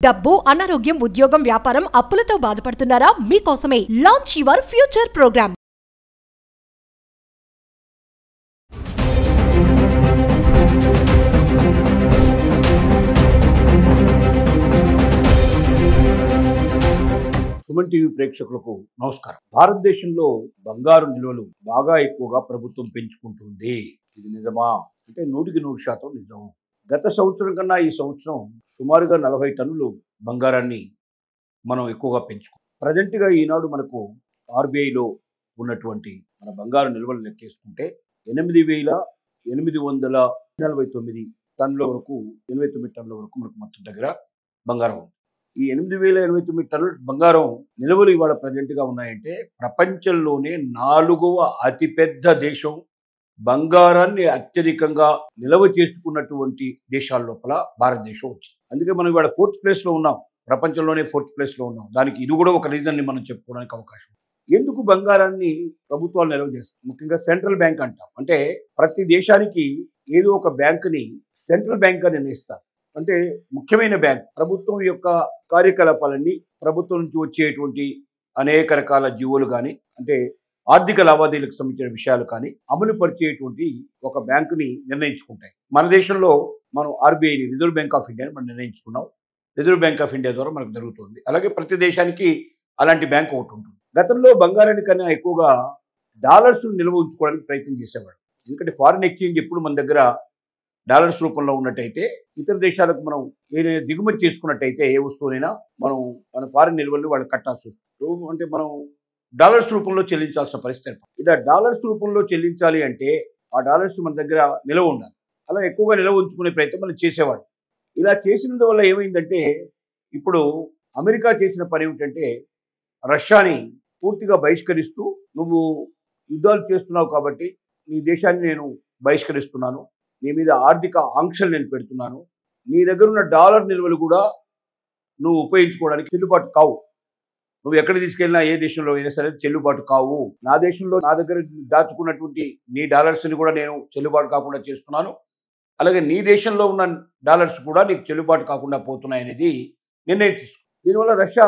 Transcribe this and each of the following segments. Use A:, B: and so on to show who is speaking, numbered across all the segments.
A: డబ్బు, అనారోగ్యం, ఉద్యోగం, వ్యాపారం, అప్పులతో బాధపడుతున్నారా? మీకోసమే launch your future program.
B: Suman TV ప్రేక్షకులకు నమస్కారం. భారతదేశంలో బంగారు నిల్వలు బాగా ఎక్కువగా ప్రభుత్వం పెంచుకుంటుంది. ఇది నిజమా అంటే 100% నిజం. గత సంవత్సరం కన్నా ఈ సంవత్సరం సుమారుగా 40 టన్నులు బంగారాన్ని మనం ఎక్కువగా పెంచుకున్నాం. ప్రజెంట్గా ఈనాడు మనకు ఆర్బీఐలో ఉన్నటువంటి మన బంగారు నిల్వలు లెక్కేసుకుంటే 8,849 టన్నుల వరకు 89 టన్నుల వరకు మనకు మొత్తం దగ్గర బంగారం ఉంది. ఈ 8,089 టన్నుల బంగారం నిల్వలు ఇవాళ ప్రజెంట్గా ఉన్నాయంటే ప్రపంచంలోనే 4వ అతిపెద్ద దేశం, బంగారాన్ని అత్యధికంగా నిల్వ చేసుకున్నటువంటి దేశాల లోపల భారతదేశం వచ్చింది. అందుకే మనం ఇవాళ 4th ప్లేస్లో ఉన్నాం. ప్రపంచంలోనే 4th ప్లేస్లో ఉన్నాం. దానికి ఇది కూడా ఒక రీజన్ని మనం చెప్పుకోవడానికి అవకాశం. ఎందుకు బంగారాన్ని ప్రభుత్వాలు నిల్వ చేస్తాయి? ముఖ్యంగా సెంట్రల్ బ్యాంక్ అంటాం. అంటే ప్రతి దేశానికి ఏదో ఒక బ్యాంకుని సెంట్రల్ బ్యాంక్ అని నిర్ణయిస్తారు. అంటే ముఖ్యమైన బ్యాంక్ ప్రభుత్వం యొక్క కార్యకలాపాలన్నీ ప్రభుత్వం నుంచి వచ్చేటువంటి అనేక రకాల జీవోలు కానీ అంటే ఆర్థిక లావాదేవీలకు సంబంధించిన విషయాలు కానీ అమలు పరిచేటువంటి ఒక బ్యాంకుని నిర్ణయించుకుంటాయి. మన దేశంలో మనం ఆర్బీఐని, రిజర్వ్ బ్యాంక్ ఆఫ్ ఇండియాని మనం నిర్ణయించుకున్నాం. రిజర్వ్ బ్యాంక్ ఆఫ్ ఇండియా ద్వారా మనకు జరుగుతుంది. అలాగే ప్రతి దేశానికి అలాంటి బ్యాంక్ ఒకటి ఉంటుంది. గతంలో బంగారానికన్నా ఎక్కువగా డాలర్స్ నిల్వ ఉంచుకోవడానికి ప్రయత్నం చేసేవాడు. ఎందుకంటే ఫారిన్ ఎక్స్చేంజ్ ఎప్పుడు మన దగ్గర డాలర్స్ రూపంలో ఉన్నట్టయితే ఇతర దేశాలకు మనం ఏదైనా దిగుమతి చేసుకున్నట్టయితే ఏ వస్తువునైనా మనం మన ఫారిన్ నిల్వల్ని వాళ్ళు కట్టాల్సి వస్తుంది. అంటే మనం డాలర్స్ రూపంలో చెల్లించాల్సిన పరిస్థితి. ఇలా డాలర్స్ రూపంలో చెల్లించాలి అంటే ఆ డాలర్స్ మన దగ్గర నిల్వ ఉండాలి. అలా ఎక్కువగా నిల్వ ఉంచుకునే ప్రయత్నం మనం చేసేవాడు. ఇలా చేసినందువల్ల ఏమైందంటే ఇప్పుడు అమెరికా చేసిన పని ఏమిటంటే రష్యాని పూర్తిగా బహిష్కరిస్తూ, నువ్వు యుద్ధాలు చేస్తున్నావు కాబట్టి నీ దేశాన్ని నేను బహిష్కరిస్తున్నాను, నీ మీద ఆర్థిక ఆంక్షలు నేను పెడుతున్నాను, నీ దగ్గర ఉన్న డాలర్ నిల్వలు కూడా నువ్వు ఉపయోగించుకోవడానికి చెల్లుబాటు కావు, నువ్వు ఎక్కడ తీసుకెళ్ళినా ఏ దేశంలో అయినా సరే చెల్లుబాటు కావు, నా దేశంలో నా దగ్గర దాచుకున్నటువంటి నీ డాలర్స్ని కూడా నేను చెల్లుబాటు కాకుండా చేస్తున్నాను, అలాగే నీ దేశంలో ఉన్న డాలర్స్ కూడా నీకు చెల్లుబాటు కాకుండా పోతున్నాయి అనేది నిర్ణయం తీసుకుంది. దీనివల్ల రష్యా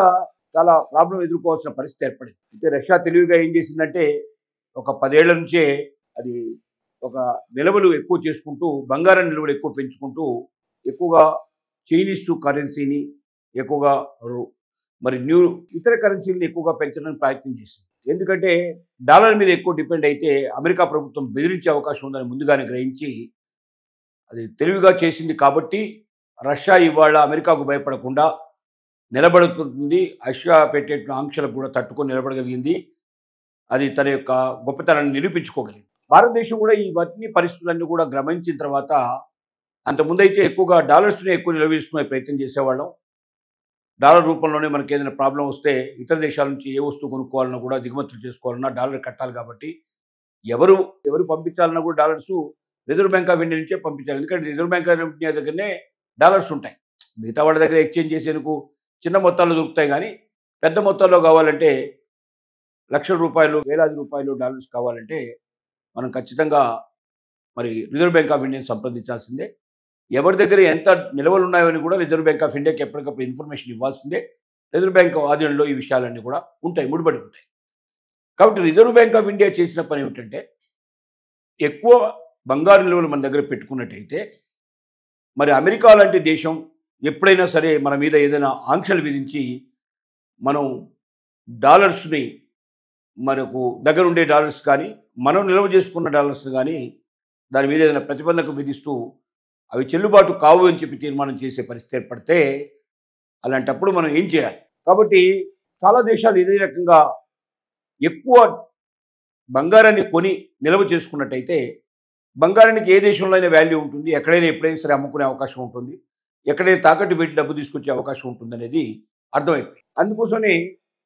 B: చాలా ప్రాబ్లం ఎదుర్కోవాల్సిన పరిస్థితి ఏర్పడింది. అయితే రష్యా తెలివిగా ఏం చేసిందంటే ఒక 10 ఏళ్ల నుంచే అది ఒక నిల్వలు ఎక్కువ చేసుకుంటూ, బంగారం నిల్వలు ఎక్కువ పెంచుకుంటూ, ఎక్కువగా చైనీస్ కరెన్సీని ఎక్కువగా మరి ఇతర కరెన్సీలను ఎక్కువగా పెంచడానికి ప్రయత్నం చేసింది. ఎందుకంటే డాలర్ మీద ఎక్కువ డిపెండ్ అయితే అమెరికా ప్రభుత్వం బెదిరించే అవకాశం ఉందని ముందుగానే గ్రహించి అది తెలివిగా చేసింది. కాబట్టి రష్యా ఇవాళ అమెరికాకు భయపడకుండా నిలబడుతుంది. రష్యా పెట్టేటువంటి ఆంక్షలకు కూడా తట్టుకొని నిలబడగలిగింది. అది తన యొక్క గొప్పతనాన్ని నిరూపించుకోగలిగింది. భారతదేశం కూడా ఇవన్నీ పరిస్థితులన్నీ కూడా గమనించిన తర్వాత, అంతకుముందైతే ఎక్కువగా డాలర్స్ని ఎక్కువ నిలవేసుకునే ప్రయత్నం చేసేవాళ్ళం. డాలర్ రూపంలోనే మనకి ఏదైనా ప్రాబ్లం వస్తే ఇతర దేశాల నుంచి ఏ వస్తువు కొనుక్కోవాలన్నా కూడా దిగుమతులు చేసుకోవాలన్నా డాలర్ కట్టాలి. కాబట్టి ఎవరు పంపించాలన్నా కూడా dollars reserve bank of India నుంచే పంపించాలి. ఎందుకంటే రిజర్వ్ బ్యాంక్ ఆఫ్ ఇండియా దగ్గరనే డాలర్స్ ఉంటాయి. మిగతా వాళ్ళ దగ్గర ఎక్స్చేంజ్ చేసేందుకు చిన్న మొత్తాల్లో దొరుకుతాయి, కానీ పెద్ద మొత్తాల్లో కావాలంటే లక్షల రూపాయలు, వేలాది రూపాయలు డాలర్స్ కావాలంటే మనం ఖచ్చితంగా మరి రిజర్వ్ బ్యాంక్ ఆఫ్ ఇండియాని సంప్రదించాల్సిందే. ఎవరి దగ్గర ఎంత నిల్వలు ఉన్నాయని కూడా రిజర్వ్ బ్యాంక్ ఆఫ్ ఇండియాకి ఎప్పటికప్పుడు ఇన్ఫర్మేషన్ ఇవ్వాల్సిందే. రిజర్వ్ బ్యాంక్ ఆధీనంలో ఈ విషయాలన్నీ కూడా ఉంటాయి, ముడిపడి ఉంటాయి. కాబట్టి రిజర్వ్ బ్యాంక్ ఆఫ్ ఇండియా చేసిన పని ఏమిటంటే ఎక్కువ బంగారు నిల్వలు మన దగ్గర పెట్టుకున్నట్టయితే మరి అమెరికా లాంటి దేశం ఎప్పుడైనా సరే మన మీద ఏదైనా ఆంక్షలు విధించి మనం డాలర్స్ని, మనకు దగ్గర ఉండే డాలర్స్ కానీ మనం నిల్వ చేసుకున్న డాలర్స్ కానీ దాని మీద ఏదైనా ప్రతిబంధకం విధిస్తూ అవి చెల్లుబాటు కావు అని చెప్పి తీర్మానం చేసే పరిస్థితి ఏర్పడితే అలాంటప్పుడు మనం ఏం చేయాలి? కాబట్టి చాలా దేశాలు ఇదే రకంగా ఎక్కువ బంగారాన్ని కొని నిల్వ చేసుకున్నట్టయితే బంగారానికి ఏ దేశంలో అయినా వాల్యూ ఉంటుంది, ఎక్కడైనా ఎప్పుడైనా సరే అమ్ముకునే అవకాశం ఉంటుంది, ఎక్కడైనా తాకట్టు పెట్టి డబ్బు తీసుకొచ్చే అవకాశం ఉంటుంది అనేది అర్థమైపోయింది. అందుకోసమే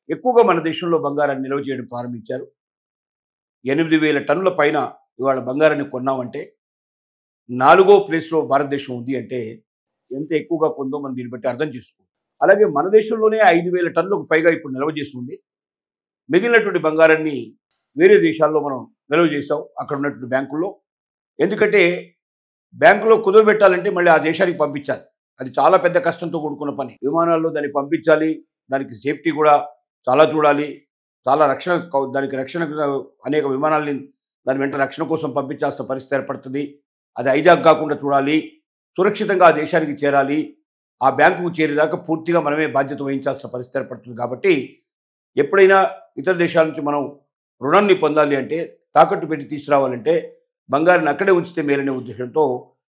B: ఎక్కువగా మన దేశంలో బంగారాన్ని నిల్వ చేయడం ప్రారంభించారు. 8,000 టన్నుల పైన ఇవాళ బంగారాన్ని కొన్నామంటే 4వ ప్లేస్లో భారతదేశం ఉంది అంటే ఎంత ఎక్కువగా కొందో మనం దీన్ని బట్టి అర్థం చేసుకోవాలి. అలాగే మన దేశంలోనే 5,000 టన్నులకు పైగా ఇప్పుడు నిల్వ చేసి ఉంది. మిగిలినటువంటి బంగారాన్ని వేరే దేశాల్లో మనం నిల్వ చేసాం అక్కడ ఉన్నటువంటి బ్యాంకుల్లో. ఎందుకంటే బ్యాంకులో కుదవబెట్టాలంటే మళ్ళీ ఆ దేశానికి పంపించాలి. అది చాలా పెద్ద కష్టంతో కూడుకున్న పని. విమానాల్లో దాన్ని పంపించాలి, దానికి సేఫ్టీ కూడా చాలా చూడాలి, చాలా రక్షణ దానికి రక్షణ అనేక విమానాలని దాని వెంట రక్షణ కోసం పంపించాల్సిన పరిస్థితి ఏర్పడుతుంది. అది హైజాక్ కాకుండా చూడాలి, సురక్షితంగా ఆ దేశానికి చేరాలి, ఆ బ్యాంకుకు చేరేదాకా పూర్తిగా మనమే బాధ్యత వహించాల్సిన పరిస్థితి ఏర్పడుతుంది. కాబట్టి ఎప్పుడైనా ఇతర దేశాల నుంచి మనం రుణాన్ని పొందాలి అంటే, తాకట్టు పెట్టి తీసుకురావాలంటే బంగారాన్ని అక్కడే ఉంచితే మేలనే ఉద్దేశంతో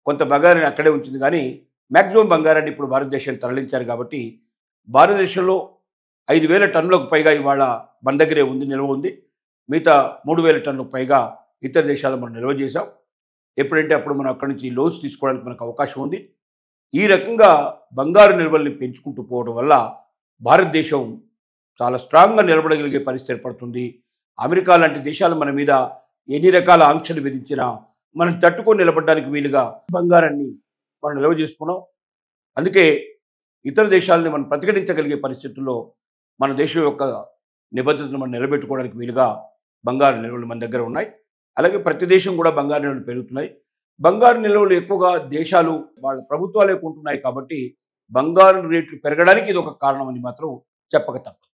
B: కొంత బంగారాన్ని అక్కడే ఉంచింది. కానీ మ్యాక్సిమం బంగారాన్ని ఇప్పుడు భారతదేశానికి తరలించారు. కాబట్టి భారతదేశంలో 5,000 టన్నులకు పైగా ఇవాళ మన దగ్గరే ఉంది, నిల్వ ఉంది. మిగతా 3,000 టన్నులకు పైగా ఇతర దేశాల్లో మనం నిల్వ చేశాం. ఎప్పుడంటే అప్పుడు మనం అక్కడి నుంచి లోన్స్ తీసుకోవడానికి మనకు అవకాశం ఉంది. ఈ రకంగా బంగారు నిల్వల్ని పెంచుకుంటూ పోవడం వల్ల భారతదేశం చాలా స్ట్రాంగ్గా నిలబడగలిగే పరిస్థితి ఏర్పడుతుంది. అమెరికా లాంటి దేశాలు మన మీద ఎన్ని రకాల ఆంక్షలు విధించినా మనం తట్టుకొని నిలబడడానికి వీలుగా బంగారాన్ని మనం నిల్వ చేసుకున్నాం. అందుకే ఇతర దేశాలని మనం ప్రతిఘటించగలిగే పరిస్థితుల్లో మన దేశం యొక్క నిబద్ధతను మనం నిలబెట్టుకోవడానికి వీలుగా బంగారు నిల్వలు మన దగ్గర ఉన్నాయి. అలాగే ప్రతి దేశం కూడా బంగారు నిల్వలు పెరుగుతున్నాయి. బంగారు నిల్వలు ఎక్కువగా దేశాలు వాళ్ళ ప్రభుత్వాలే కొంటున్నాయి. కాబట్టి బంగారు రేట్లు పెరగడానికి ఇది ఒక కారణం అని మాత్రం చెప్పక తప్పదు.